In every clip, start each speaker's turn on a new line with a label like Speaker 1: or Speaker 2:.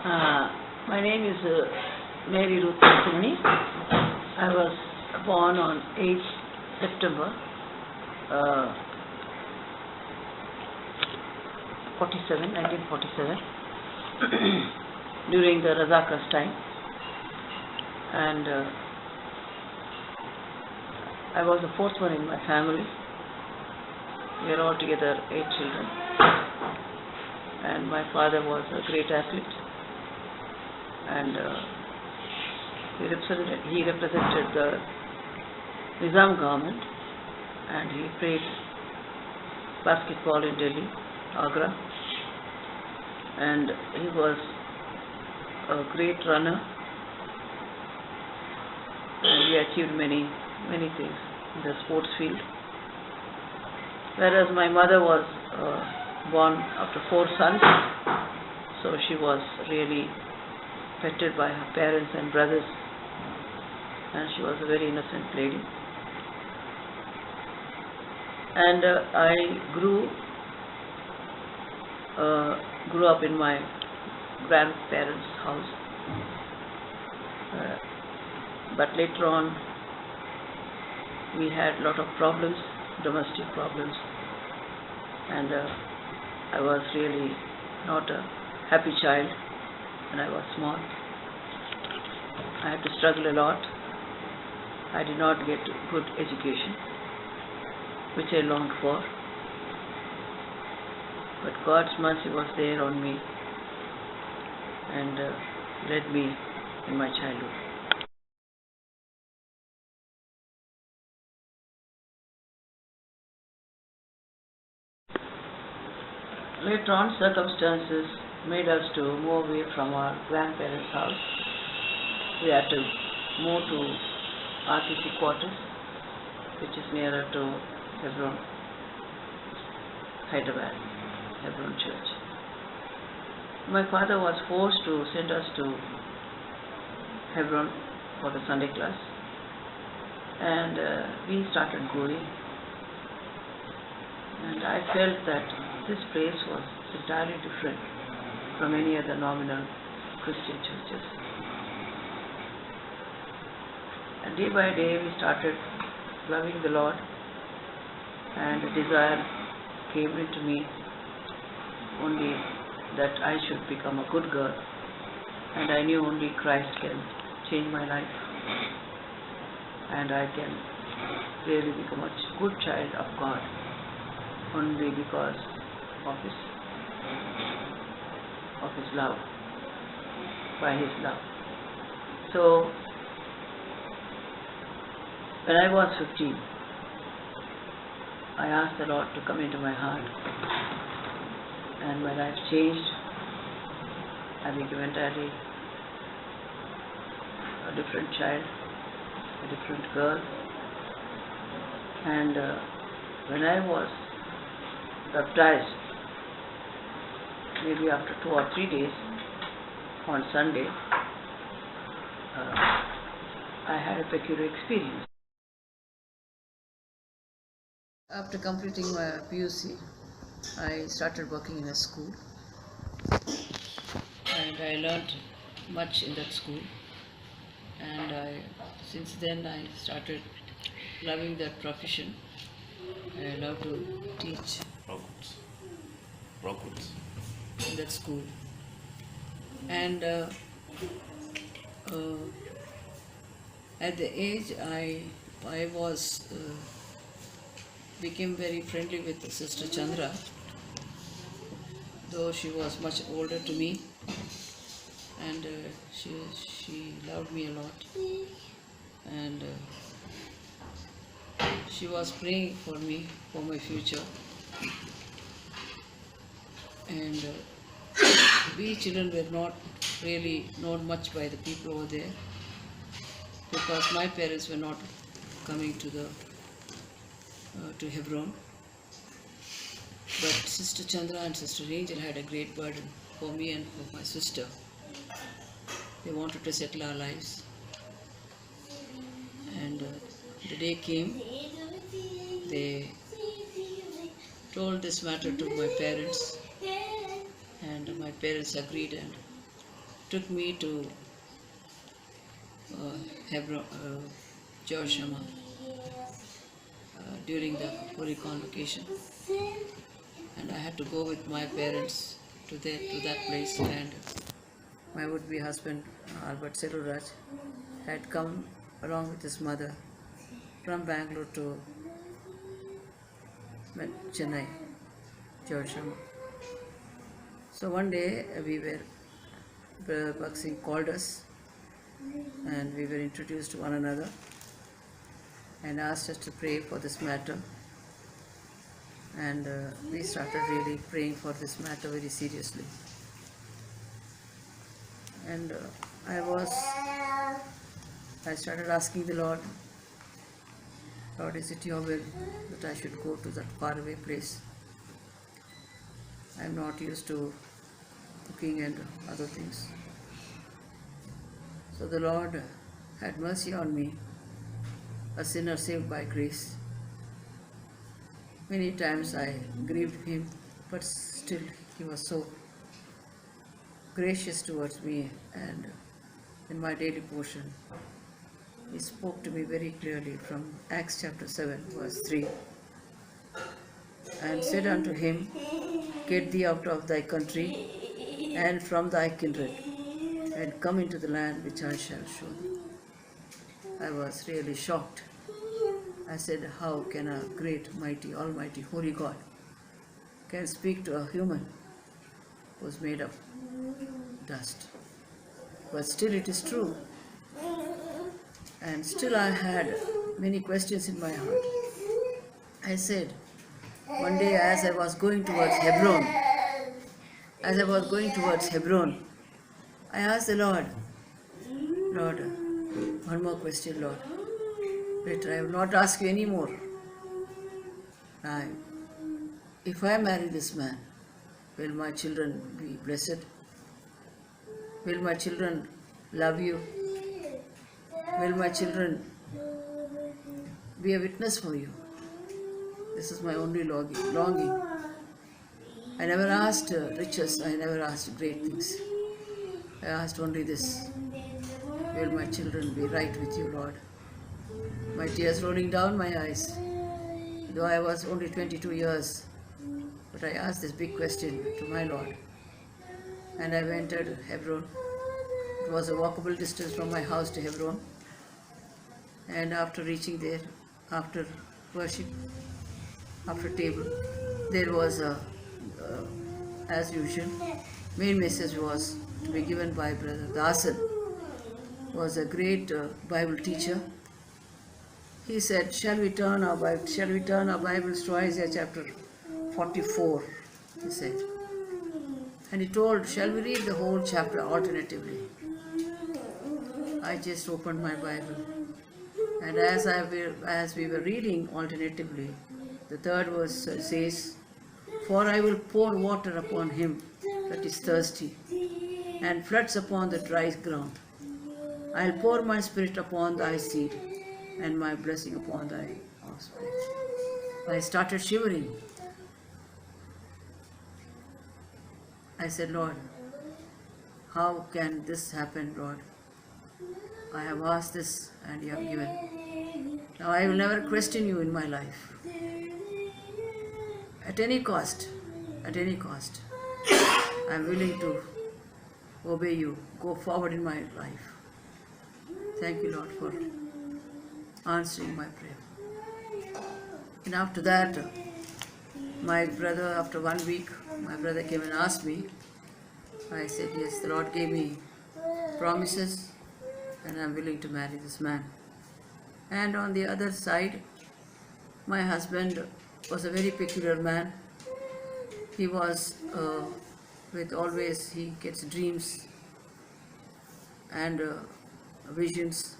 Speaker 1: Uh, my name is Mrs Ruth Selvaraj. I was born on 8th September 1947 during the Razakars time, and I was the fourth one in my family. We are all together 8 children, and my father was a great athlete, and he represented the Nizam government, and he played basketball in Delhi, Agra, and he was a great runner, and he achieved many things in the sports field. Whereas my mother was born after 4 sons, so she was really petted by her parents and brothers, and she was a very innocent lady. And I grew up in my grandparents' house, but later on we had a lot of problems, domestic problems, and I was really not a happy child when I was small. I had to struggle a lot. I did not get good education, which I longed for, but God's mercy was there on me and led me in my childhood. Later on, circumstances made us to move away from our grandparents' house. We had to move to RTC quarters, which is nearer to Hebron, Hyderabad, Hebron Church. My father was forced to send us to Hebron for the Sunday class, and we started going, and I felt that this place was entirely different from any other nominal Christian churches. And day by day we started loving the Lord, and a desire came into me only that I should become a good girl, and I knew only Christ can change my life, and I can really become a good child of God only because of his love, by his love. So when I was 15, I asked the Lord to come into my heart, and my life changed. I became entirely a different child, a different girl, and when I was baptized, maybe after 2 or 3 days, on Sunday, I had a peculiar experience. After completing my PUC, I started working in a school, and I learned much in that school, and since then I started loving that profession. I love to teach in that school, and at the age I was became very friendly with Sister Chandra, though she was much older to me, and she loved me a lot, and she was praying for me, for my future, and we children were not really known much by the people over there, because my parents were not coming to Hebron. But Sister Chandra and Sister Angel had a great burden for me and for my sister. They wanted to settle our lives, and the day came. They told this matter to my parents, and my parents agreed, and took me to Hebron, Jerusalem during the Holy Convocation, and I had to go with my parents to that place, and my would-be husband Albert Selvaraj had come along with his mother from Bangalore to Chennai, Jerusalem. So one day Brother Bhaksing called us, and we were introduced to one another and asked us to pray for this matter, and we started really praying for this matter very seriously. And I started asking the Lord, is it your will that I should go to that faraway place? I am not used to cooking and other things. So the Lord had mercy on me, a sinner saved by grace. Many times I grieved Him, but still He was so gracious towards me, and in my daily portion He spoke to me very clearly from Acts chapter 7 verse 3, and said unto him, Get thee out of thy country and from thy kindred, and come into the land which I shall show thee. I was really shocked. I said, how can a great, mighty, almighty, holy God can speak to a human who is made of dust? But still it is true. And still I had many questions in my heart. I said, one day as I was going towards Hebron, I asked the Lord, one more question, Lord. Better, I will not ask you any more. If I marry this man, will my children be blessed? Will my children love you? Will my children be a witness for you? This is my only longing. I never asked riches, I never asked great things. I asked only this: will my children be right with you, Lord? My tears rolling down my eyes, though I was only 22 years, but I asked this big question to my Lord. And I entered Hebron. It was a walkable distance from my house to Hebron. And after reaching there, after worship, after table, there was as usual, main message was to be given by Brother Dasan, who was a great Bible teacher. He said, shall we turn our Bibles to Isaiah chapter 44, he said. And he told, shall we read the whole chapter alternatively? I just opened my Bible, and as we were reading alternatively, the third verse says, for I will pour water upon him that is thirsty, and floods upon the dry ground. I will pour my spirit upon thy seed, and my blessing upon thy offspring. I started shivering. I said, Lord, how can this happen, Lord? I have asked this and you have given. Now I will never question you in my life. At any cost, I am willing to obey you, go forward in my life. Thank you, Lord, for answering my prayer. And after that, my brother, after 1 week, my brother came and asked me. I said, yes, the Lord gave me promises and I am willing to marry this man. And on the other side, my husband was a very peculiar man. He was he gets dreams and visions.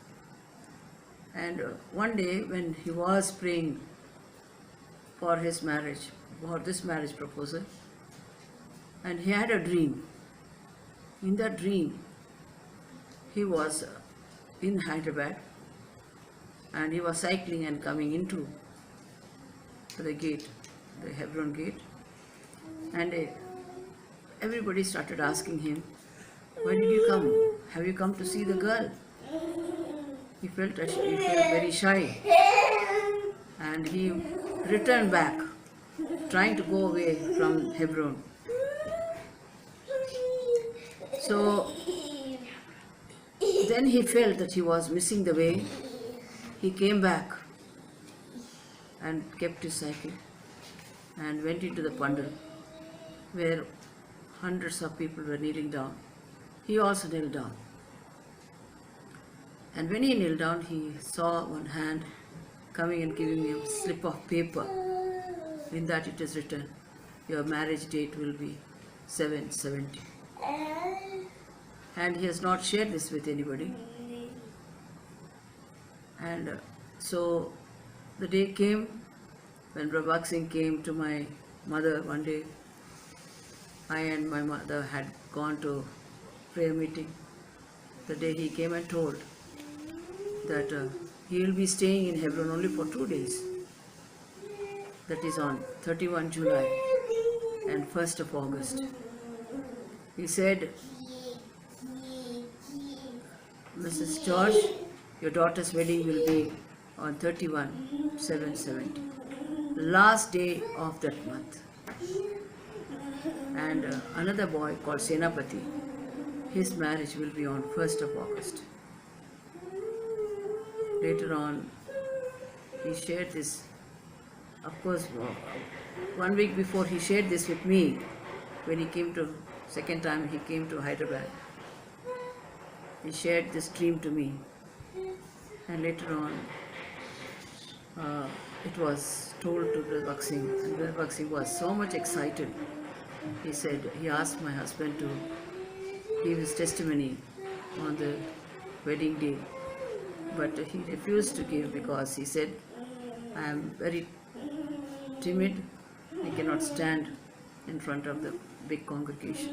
Speaker 1: And one day when he was praying for his marriage, for this marriage proposal, and he had a dream. In that dream, he was in Hyderabad, and he was cycling and coming into the gate, the Hebron gate, and everybody started asking him, Why did you come? Have you come to see the girl? He felt very shy, and he returned back, trying to go away from Hebron. So then he felt that he was missing the way. He came back and kept his cycle and went into the pandal where hundreds of people were kneeling down. He also knelt down. And when he knelt down, he saw one hand coming and giving me a slip of paper. In that it is written, your marriage date will be 7/70. And he has not shared this with anybody. And so the day came when Prabhak Singh came to my mother one day. I and my mother had gone to prayer meeting. The day he came and told that he will be staying in Hebron only for 2 days. That is on 31 July and 1st of August. He said, Mrs. George, your daughter's wedding will be on 31/7/70, last day of that month. And another boy called Senapati, his marriage will be on 1st of August. Later on, he shared this. Of course, 1 week before he shared this with me, when he came to, second time he came to Hyderabad. He shared this dream to me. And later on, it was told to Prabhak Singh. And Prabhak Singh was so much excited. He said, he asked my husband to give his testimony on the wedding day. But he refused to give because he said, I am very timid. I cannot stand in front of the big congregation.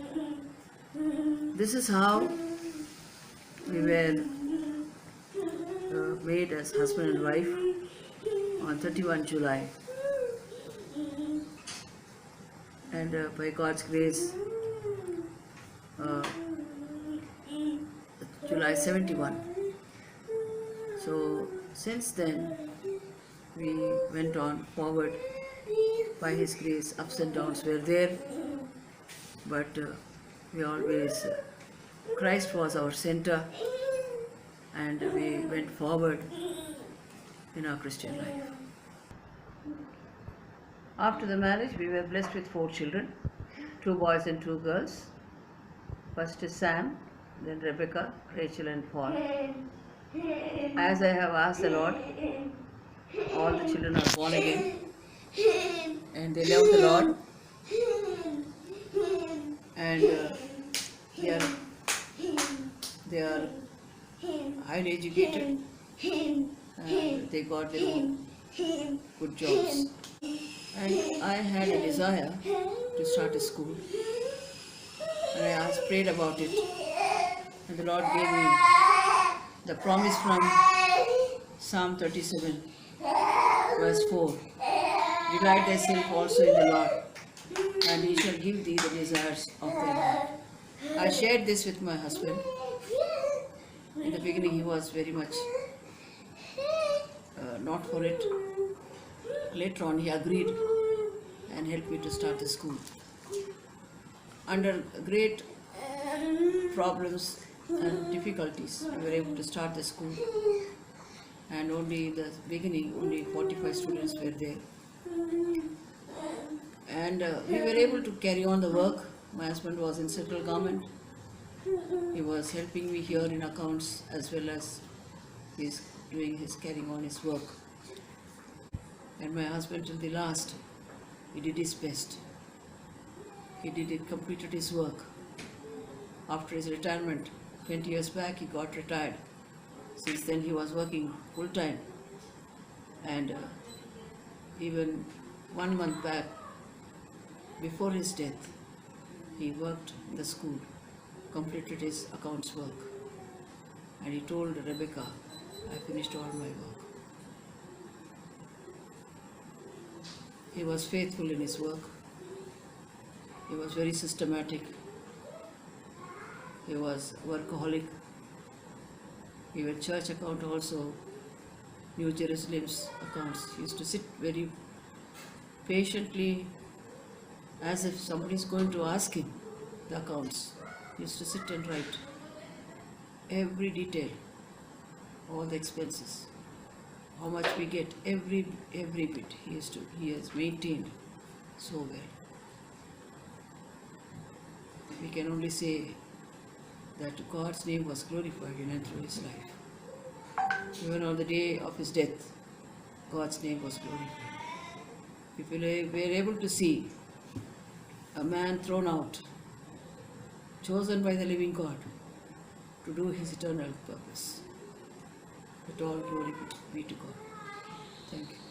Speaker 1: This is how we were made as husband and wife on 31 July. And by God's grace, July 71. So since then, we went on forward. By His grace, ups and downs were there, but we always, Christ was our center, and we went forward in our Christian life. After the marriage, we were blessed with 4 children, 2 boys and 2 girls. First is Sam, then Rebecca, Rachel and Paul. As I have asked the Lord, all the children are born again and they love the Lord, and they are highly educated and they got their own good jobs. And I had a desire to start a school, and I prayed about it, and the Lord gave me the promise from Psalm 37 verse 4. Delight thyself also in the Lord, and He shall give thee the desires of thy heart. I shared this with my husband. In the beginning he was very much not for it. Later on he agreed and helped me to start the school. Under great problems and difficulties, we were able to start the school, and only in the beginning only 45 students were there, and we were able to carry on the work. My husband was in central government. He was helping me here in accounts, as well as he's carrying on his work. And my husband, till the last, he did his best. He completed his work. After his retirement, 20 years back, he got retired. Since then, he was working full time. And even 1 month back, before his death, he worked in the school, completed his accounts work. And he told Rebecca, I finished all my work. He was faithful in his work. He was very systematic. He was workaholic. Even church account also, New Jerusalem's accounts. He used to sit very patiently as if somebody is going to ask him the accounts. He used to sit and write every detail, all the expenses, how much we get, every bit. He has maintained so well. We can only say that God's name was glorified in and through his life. Even on the day of his death, God's name was glorified. If we were able to see a man thrown out, chosen by the living God to do his eternal purpose, let all glory be to God. Thank you.